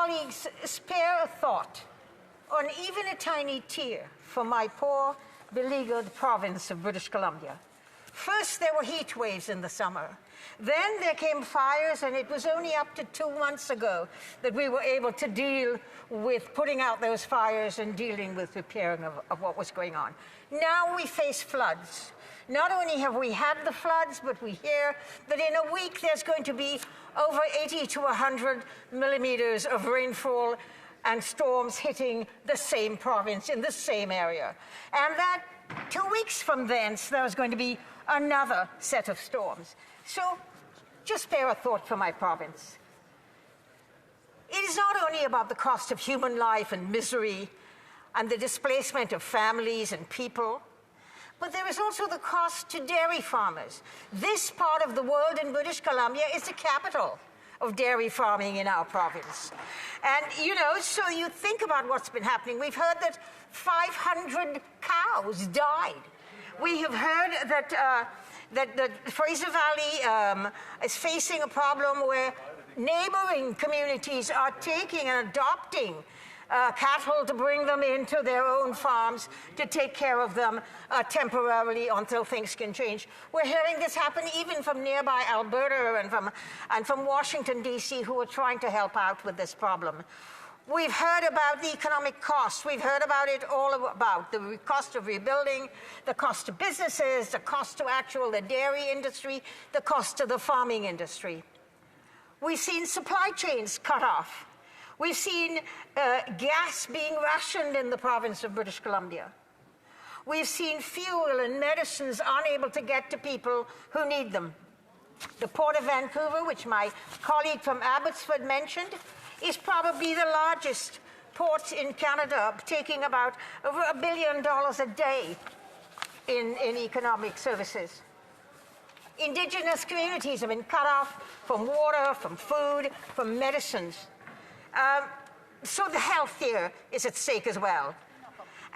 colleagues, spare a thought or even a tiny tear for my poor, beleaguered province of British Columbia. First, there were heat waves in the summer. Then there came fires, and it was only up to 2 months ago that we were able to deal with putting out those fires and dealing with repairing of what was going on. Now we face floods. Not only have we had the floods, but we hear that in a week there's going to be over 80 to 100 millimeters of rainfall and storms hitting the same province in the same area. And that 2 weeks from thence, there's going to be another set of storms. So just spare a thought for my province. It is not only about the cost of human life and misery and the displacement of families and people, but there is also the cost to dairy farmers. This part of the world in British Columbia is the capital of dairy farming in our province. And, so you think about what's been happening. We've heard that 500 cows died. We have heard that the Fraser Valley is facing a problem where neighboring communities are taking and adopting cattle to bring them into their own farms to take care of them temporarily until things can change. We're hearing this happen even from nearby Alberta and from Washington, D.C., who are trying to help out with this problem. We've heard about the economic costs. We've heard about it all about the cost of rebuilding, the cost to businesses, the cost to the dairy industry, the cost to the farming industry. We've seen supply chains cut off. We've seen gas being rationed in the province of British Columbia. We've seen fuel and medicines unable to get to people who need them. The Port of Vancouver, which my colleague from Abbotsford mentioned, is probably the largest port in Canada, taking about over $1 billion a day in economic services. Indigenous communities have been cut off from water, from food, from medicines. So the health here is at stake as well.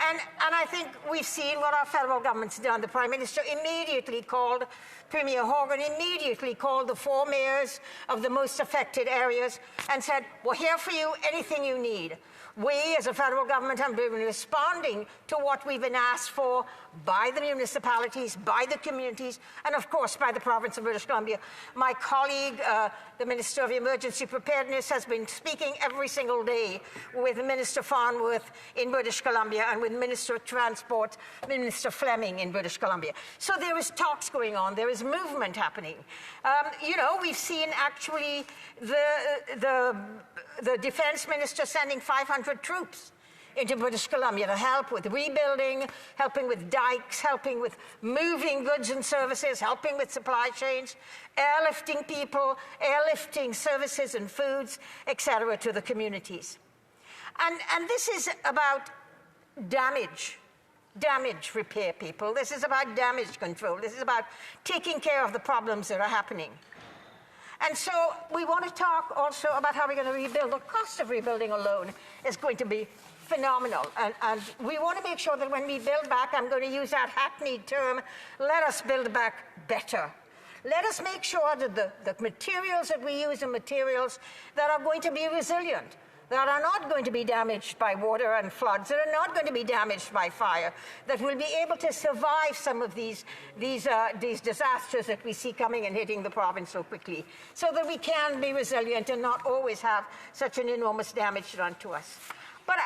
And I think we've seen what our federal government's done. The Prime Minister immediately called, Premier Horgan immediately called the 4 mayors of the most affected areas and said, we're here for you, anything you need. We, as a federal government, have been responding to what we've been asked for by the municipalities, by the communities, and of course by the province of British Columbia. My colleague, the Minister of Emergency Preparedness, has been speaking every single day with Minister Farnworth in British Columbia and with Minister of Transport, Minister Fleming in British Columbia. So there is talks going on. There is movement happening. We've seen actually the Defense Minister sending 500 troops into British Columbia to help with rebuilding, helping with dikes, helping with moving goods and services, helping with supply chains, airlifting people, airlifting services and foods, etc., to the communities. And this is about damage repair, people. This is about damage control. This is about taking care of the problems that are happening. And so we want to talk also about how we're going to rebuild. The cost of rebuilding alone is going to be phenomenal. And we want to make sure that when we build back, I'm going to use that hackneyed term, let us build back better. Let us make sure that the materials that we use are materials that are going to be resilient, that are not going to be damaged by water and floods, that are not going to be damaged by fire, that will be able to survive some of these disasters that we see coming and hitting the province so quickly, so that we can be resilient and not always have such an enormous damage done to us. But,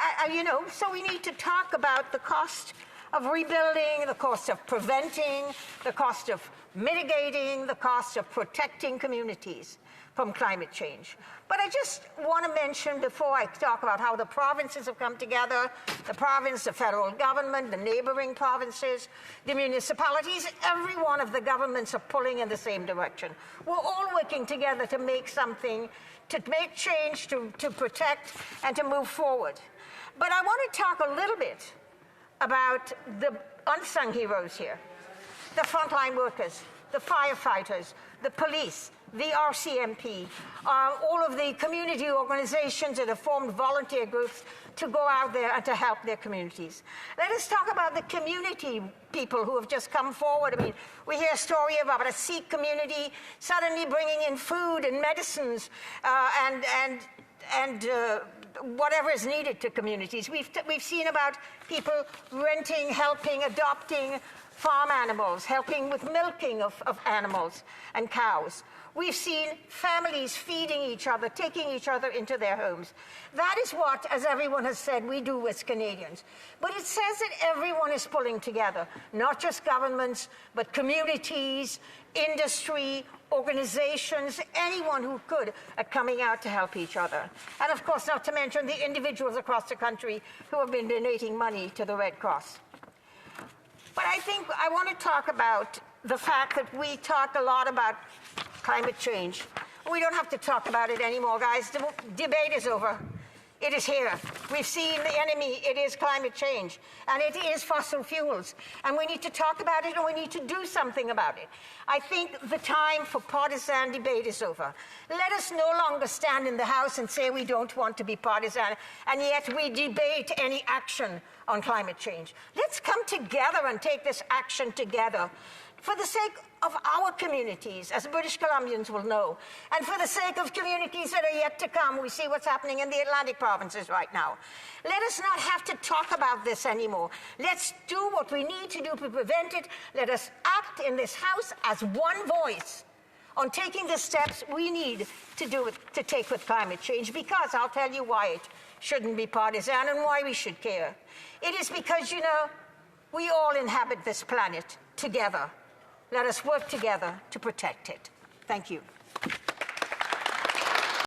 so we need to talk about the cost of rebuilding, the cost of preventing, the cost of mitigating, the cost of protecting communities from climate change. But I just want to mention, before I talk about how the provinces have come together, the province, the federal government, the neighboring provinces, the municipalities, every one of the governments are pulling in the same direction. We're all working together to make something, to make change, to protect, and to move forward. But I want to talk a little bit about the unsung heroes here, the frontline workers, the firefighters, the police, the RCMP, all of the community organizations that have formed volunteer groups to go out there and to help their communities. Let us talk about the community people who have just come forward. I mean, we hear a story about a Sikh community suddenly bringing in food and medicines whatever is needed to communities. We've seen about people renting, helping, adopting farm animals, helping with milking of animals and cows. We've seen families feeding each other, taking each other into their homes. That is what, as everyone has said, we do as Canadians. But it says that everyone is pulling together, not just governments, but communities, industry, organizations, anyone who could are coming out to help each other. And of course, not to mention the individuals across the country who have been donating money to the Red Cross. But I think I want to talk about the fact that we talk a lot about climate change. We don't have to talk about it anymore, guys. The debate is over. It is here. We've seen the enemy. It is climate change. And it is fossil fuels. And we need to talk about it, and we need to do something about it. I think the time for partisan debate is over. Let us no longer stand in the House and say we don't want to be partisan, and yet we debate any action on climate change. Let's come together and take this action together for the sake of our communities, as British Columbians will know, and for the sake of communities that are yet to come. We see what's happening in the Atlantic provinces right now. Let us not have to talk about this anymore. Let's do what we need to do to prevent it. Let us act in this House as one voice on taking the steps we need to take with climate change, because I'll tell you why it shouldn't be partisan and why we should care. It is because, you know, we all inhabit this planet together. Let us work together to protect it. Thank you.